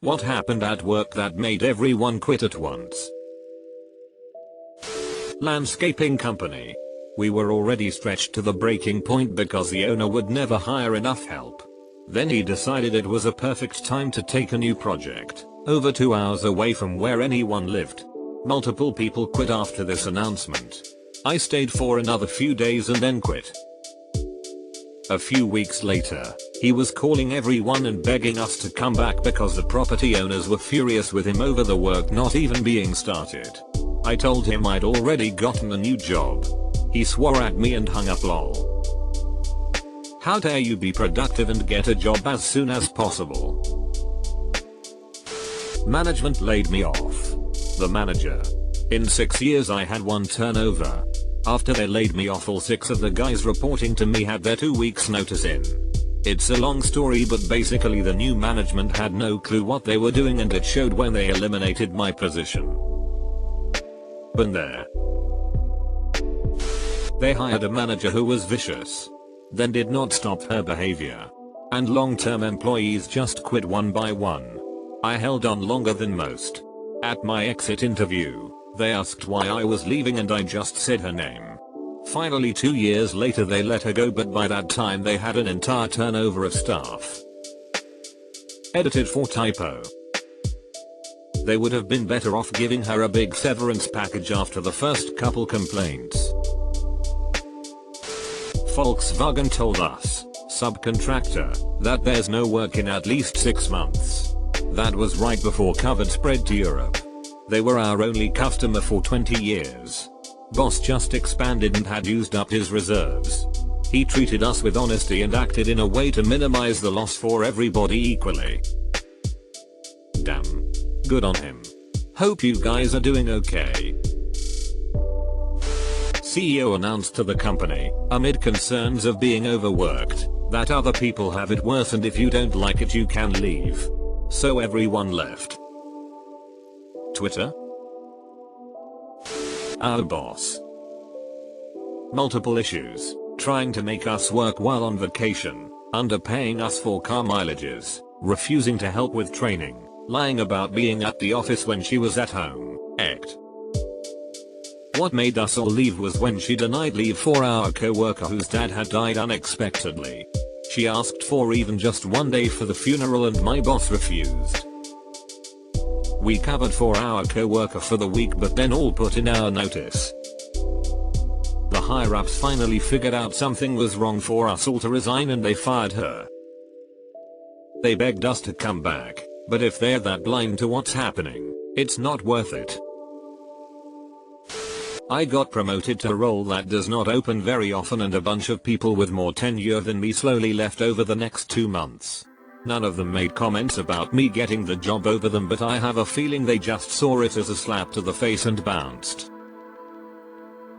What happened at work that made everyone quit at once? Landscaping company. We were already stretched to the breaking point because the owner would never hire enough help. Then he decided it was a perfect time to take a new project, over 2 hours away from where anyone lived. Multiple people quit after this announcement. I stayed for another few days and then quit. A few weeks later, he was calling everyone and begging us to come back because the property owners were furious with him over the work not even being started. I told him I'd already gotten a new job. He swore at me and hung up lol. How dare you be productive and get a job as soon as possible. Management laid me off. The manager. In 6 years I had 1 turnover. After they laid me off, all 6 of the guys reporting to me had their 2 weeks notice in. It's a long story, but basically the new management had no clue what they were doing and it showed when they eliminated my position. Been there. They hired a manager who was vicious. Then did not stop her behavior. And long-term employees just quit one by one. I held on longer than most. At my exit interview, they asked why I was leaving and I just said her name. Finally 2 years later they let her go, but by that time they had an entire turnover of staff. Edited for typo. They would have been better off giving her a big severance package after the first couple complaints. Volkswagen told us, subcontractor, that there's no work in at least 6 months. That was right before COVID spread to Europe. They were our only customer for 20 years. Boss just expanded and had used up his reserves. He treated us with honesty and acted in a way to minimize the loss for everybody equally. Damn. Good on him. Hope you guys are doing okay. CEO announced to the company, amid concerns of being overworked, that other people have it worse and if you don't like it you can leave. So everyone left. Twitter? Our boss. Multiple issues, trying to make us work while on vacation, underpaying us for car mileages, refusing to help with training, lying about being at the office when she was at home, What made us all leave was when she denied leave for our co-worker whose dad had died unexpectedly. She asked for even just 1 day for the funeral and my boss refused. We covered for our co-worker for the week but then all put in our notice. The higher-ups finally figured out something was wrong for us all to resign and they fired her. They begged us to come back, but if they're that blind to what's happening, it's not worth it. I got promoted to a role that does not open very often and a bunch of people with more tenure than me slowly left over the next 2 months. None of them made comments about me getting the job over them, but I have a feeling they just saw it as a slap to the face and bounced.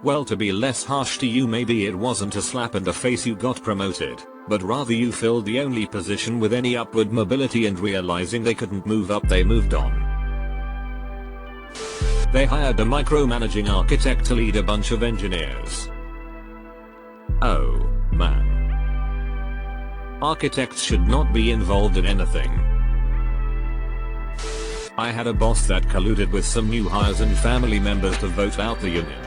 Well, to be less harsh to you, maybe it wasn't a slap in the face you got promoted, but rather you filled the only position with any upward mobility and realizing they couldn't move up they moved on. They hired a micromanaging architect to lead a bunch of engineers. Oh, man. Architects should not be involved in anything. I had a boss that colluded with some new hires and family members to vote out the union.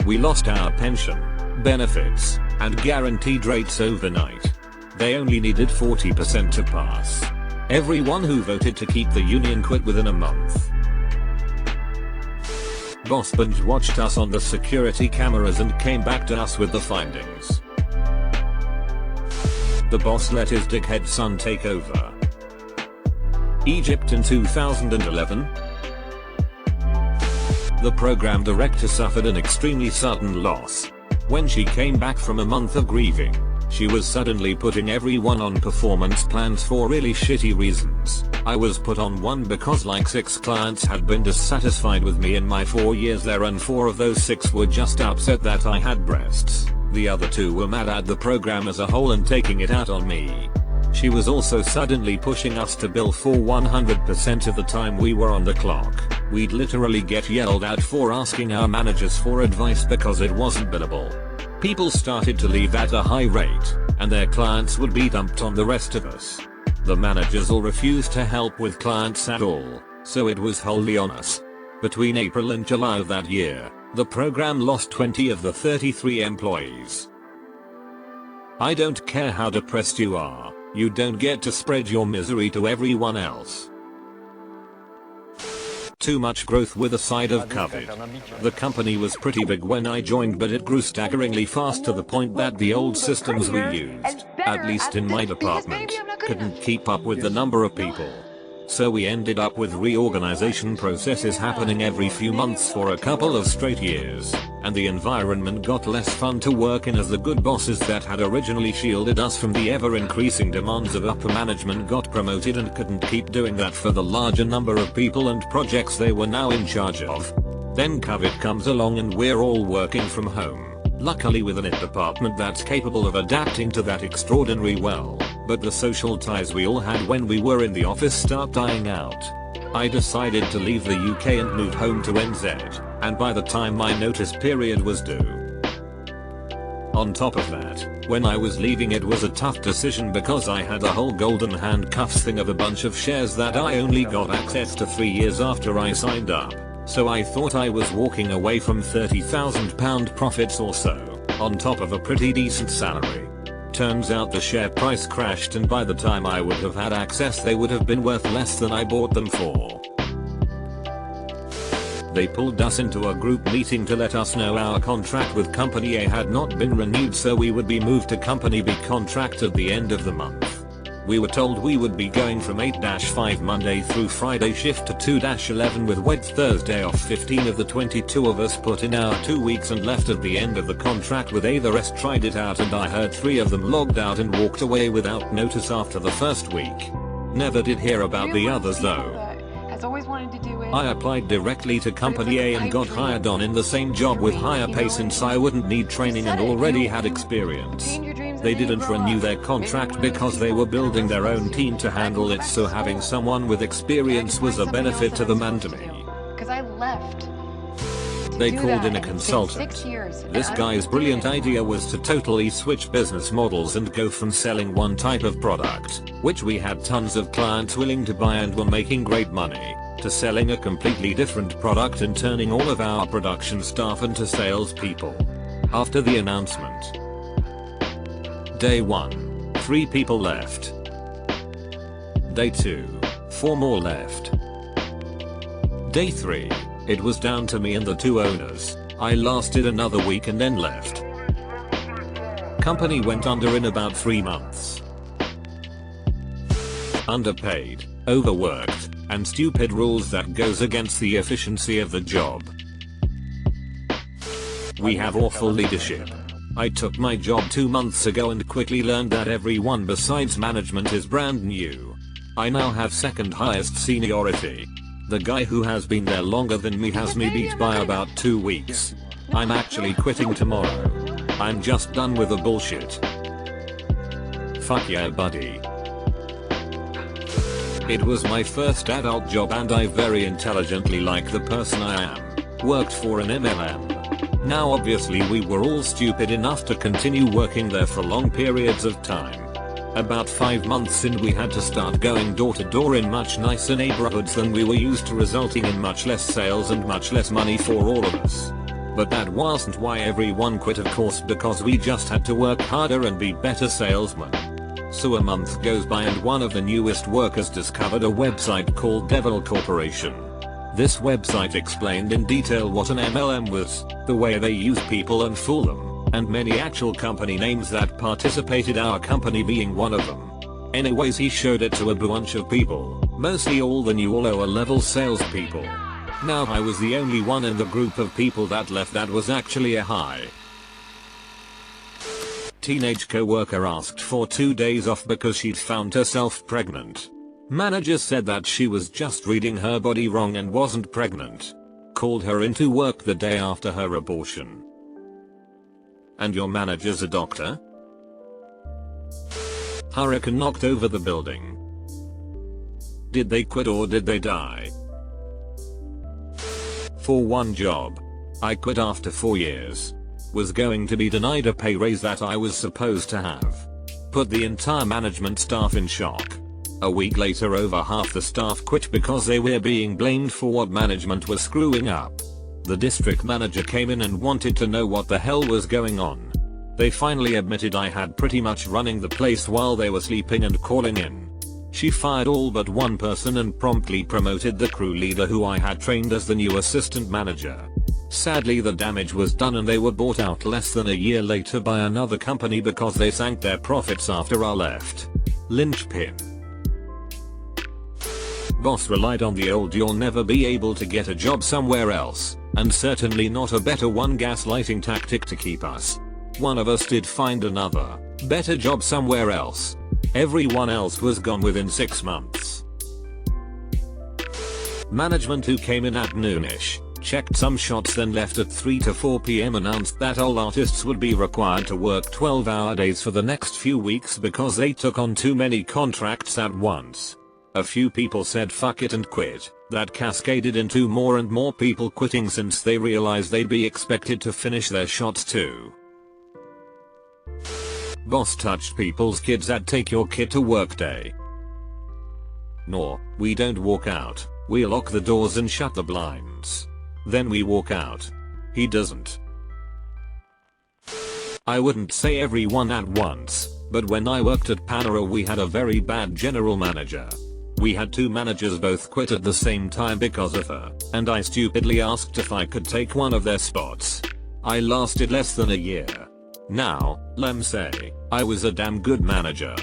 We lost our pension, benefits, and guaranteed rates overnight. They only needed 40% to pass. Everyone who voted to keep the union quit within a month. Boss binge watched us on the security cameras and came back to us with the findings. The boss let his dickhead son take over. Egypt in 2011. The program director suffered an extremely sudden loss. When she came back from a month of grieving, she was suddenly putting everyone on performance plans for really shitty reasons. I was put on one because like 6 clients had been dissatisfied with me in my 4 years there, and 4 of those 6 were just upset that I had breasts. The other 2 were mad at the program as a whole and taking it out on me. She was also suddenly pushing us to bill for 100% of the time we were on the clock. We'd literally get yelled at for asking our managers for advice because it wasn't billable. People started to leave at a high rate, and their clients would be dumped on the rest of us. The managers all refused to help with clients at all, so it was wholly on us. Between April and July of that year, the program lost 20 of the 33 employees. I don't care how depressed you are, you don't get to spread your misery to everyone else. Too much growth with a side of COVID. The company was pretty big when I joined, but it grew staggeringly fast to the point that the old systems we used, at least in my department, couldn't keep up with the number of people. So we ended up with reorganization processes happening every few months for a couple of straight years, and the environment got less fun to work in as the good bosses that had originally shielded us from the ever-increasing demands of upper management got promoted and couldn't keep doing that for the larger number of people and projects they were now in charge of. Then COVID comes along and we're all working from home. Luckily with an IT department that's capable of adapting to that extraordinarily well, but the social ties we all had when we were in the office start dying out. I decided to leave the UK and move home to NZ, and by the time my notice period was due. On top of that, when I was leaving it was a tough decision because I had a whole golden handcuffs thing of a bunch of shares that I only got access to 3 years after I signed up. So I thought I was walking away from £30,000 profits or so, on top of a pretty decent salary. Turns out the share price crashed, and by the time I would have had access they would have been worth less than I bought them for. They pulled us into a group meeting to let us know our contract with Company A had not been renewed, so we would be moved to Company B contract at the end of the month. We were told we would be going from 8-5 Monday through Friday shift to 2-11 with Wed Thursday off. 15 of the 22 of us put in our 2 weeks and left at the end of the contract with A. The rest tried it out, and I heard 3 of them logged out and walked away without notice after the first week. Never did hear about the others though. I applied directly to Company A and got hired on in the same job with higher pay since I wouldn't need training and already had experience. They didn't renew their contract because they were building their own team to handle it, so having someone with experience was a benefit to them and to me. They called in a consultant. This guy's brilliant idea was to totally switch business models and go from selling one type of product, which we had tons of clients willing to buy and were making great money, to selling a completely different product and turning all of our production staff into salespeople. After the announcement, Day 1, 3 people left. Day 2, 4 more left. Day 3, it was down to me and the 2 owners. I lasted another week and then left. Company went under in about 3 months. Underpaid, overworked, and stupid rules that goes against the efficiency of the job. We have awful leadership. I took my job 2 months ago and quickly learned that everyone besides management is brand new. I now have second highest seniority. The guy who has been there longer than me has me beat by about 2 weeks. I'm actually quitting tomorrow. I'm just done with the bullshit. Fuck yeah, buddy. It was my first adult job and I very intelligently, like the person I am, worked for an MLM. Now obviously we were all stupid enough to continue working there for long periods of time. About 5 months in we had to start going door to door in much nicer neighborhoods than we were used to, resulting in much less sales and much less money for all of us. But that wasn't why everyone quit, of course, because we just had to work harder and be better salesmen. So a month goes by and one of the newest workers discovered a website called Devil Corporation. This website explained in detail what an MLM was, the way they use people and fool them, and many actual company names that participated, our company being one of them. Anyways, he showed it to a bunch of people, mostly all the new lower level salespeople. Now I was the only one in the group of people that left that was actually a high. Teenage coworker asked for 2 days off because she'd found herself pregnant. Manager said that she was just reading her body wrong and wasn't pregnant. Called her into work the day after her abortion. And your manager's a doctor? Hurricane knocked over the building. Did they quit or did they die? For one job. I quit after 4 years. Was going to be denied a pay raise that I was supposed to have. Put the entire management staff in shock. A week later, over half the staff quit because they were being blamed for what management was screwing up. The district manager came in and wanted to know what the hell was going on. They finally admitted I had pretty much running the place while they were sleeping and calling in. She fired all but one person and promptly promoted the crew leader who I had trained as the new assistant manager. Sadly, the damage was done and they were bought out less than a year later by another company because they sank their profits after I left. Linchpin. Boss relied on the old "you'll never be able to get a job somewhere else," and certainly not a better one gaslighting tactic to keep us. One of us did find another, better job somewhere else. Everyone else was gone within 6 months. Management who came in at noonish, checked some shots, then left at 3 to 4 PM, announced that all artists would be required to work 12-hour days for the next few weeks because they took on too many contracts at once. A few people said fuck it and quit. That cascaded into more and more people quitting since they realized they'd be expected to finish their shots too. Boss touched people's kids at take your kid to work day. No, we don't walk out. We lock the doors and shut the blinds. Then we walk out. He doesn't. I wouldn't say everyone at once, but when I worked at Panera we had a very bad general manager. We had 2 managers both quit at the same time because of her, and I stupidly asked if I could take one of their spots. I lasted less than a year. Now, lemme say, I was a damn good manager.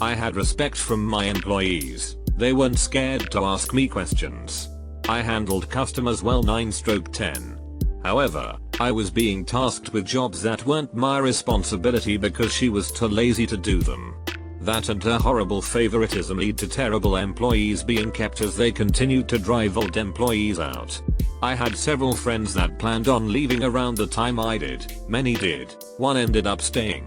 I had respect from my employees. They weren't scared to ask me questions. I handled customers well 9/10. However, I was being tasked with jobs that weren't my responsibility because she was too lazy to do them. That and her horrible favoritism lead to terrible employees being kept as they continued to drive old employees out. I had several friends that planned on leaving around the time I did. Many did. One ended up staying.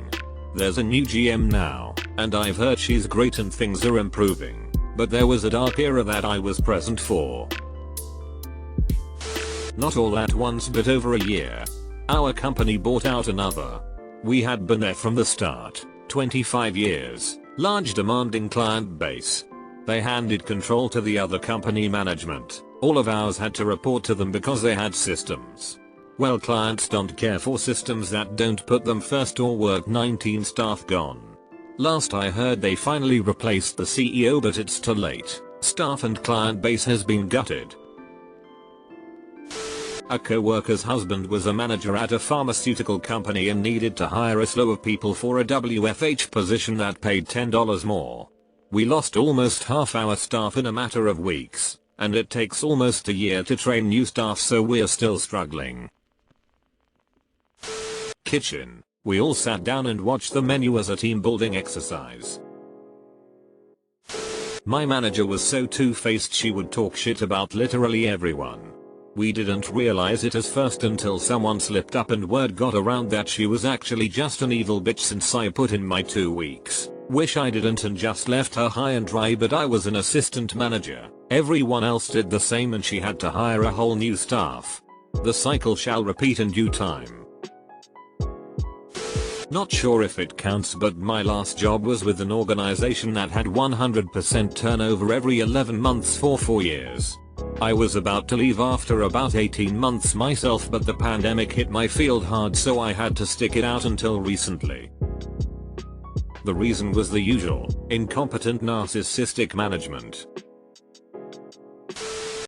There's a new GM now, and I've heard she's great and things are improving. But there was a dark era that I was present for. Not all at once, but over a year. Our company bought out another. We had been there from the start. 25 years. Large demanding client base. They handed control to the other company management. All of ours had to report to them because they had systems. Well, clients don't care for systems that don't put them first or work. 19 staff gone. Last I heard they finally replaced the CEO, but it's too late. Staff and client base has been gutted. A co-worker's husband was a manager at a pharmaceutical company and needed to hire a slew of people for a WFH position that paid $10 more. We lost almost half our staff in a matter of weeks, and it takes almost a year to train new staff, so we're still struggling. Kitchen. We all sat down and watched the menu as a team building exercise. My manager was so two-faced she would talk shit about literally everyone. We didn't realize it as first until someone slipped up and word got around that she was actually just an evil bitch since I put in my 2 weeks. Wish I didn't and just left her high and dry, but I was an assistant manager. Everyone else did the same and she had to hire a whole new staff. The cycle shall repeat in due time. Not sure if it counts, but my last job was with an organization that had 100% turnover every 11 months for 4 years. I was about to leave after about 18 months myself, but the pandemic hit my field hard, so I had to stick it out until recently. The reason was the usual: incompetent narcissistic management.